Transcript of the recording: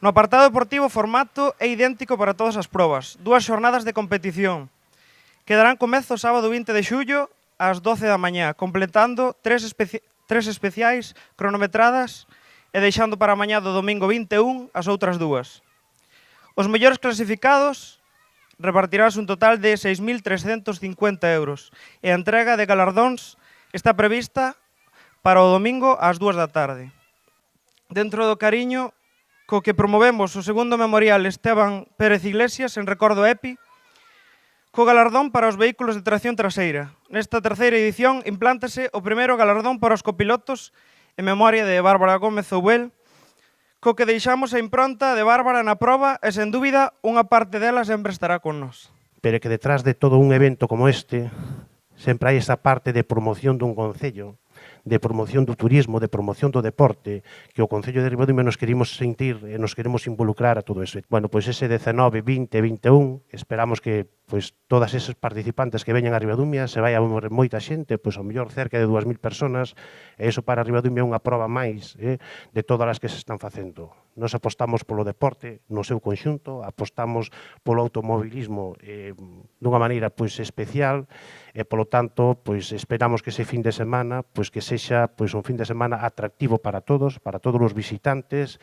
No apartado deportivo, o formato é idéntico para todas as probas. 2 xornadas de competición. Quedarán comezo o sábado 20 de xullo ás 12 da mañá, completando tres especiais cronometradas e deixando para a mañá do domingo 21 as outras dúas. Os mellores clasificados repartirás un total de 6.350 euros e a entrega de galardóns está prevista para o domingo ás 2 da tarde. Dentro do cariño co que promovemos o segundo memorial Esteban Pérez Iglesias en recordo a EPI, co galardón para os vehículos de tracción traseira. Nesta terceira edición implántase o primeiro galardón para os copilotos en memoria de Bárbara Gómez Oubel, co que deixamos a impronta de Bárbara na proba e, sen dúbida, unha parte dela sempre estará con nós. Pero que detrás de todo un evento como este sempre hai esa parte de promoción dun concello, de promoción do turismo, de promoción do deporte, que o Concello de Ribadumia nos queremos sentir e nos queremos involucrar a todo eso. Bueno, pois ese 19, 20, 21, esperamos que pois todas esas participantes que veñan a Ribadumia se vai a moita xente, pois ao mellor cerca de 2.000 personas, e iso para Ribadumia é unha proba máis de todas as que se están facendo. Nos apostamos polo deporte no seu conxunto, apostamos polo automobilismo dunha maneira pois especial, e polo tanto, pois esperamos que ese fin de semana, pois que sexa pois un fin de semana atractivo para todos os visitantes,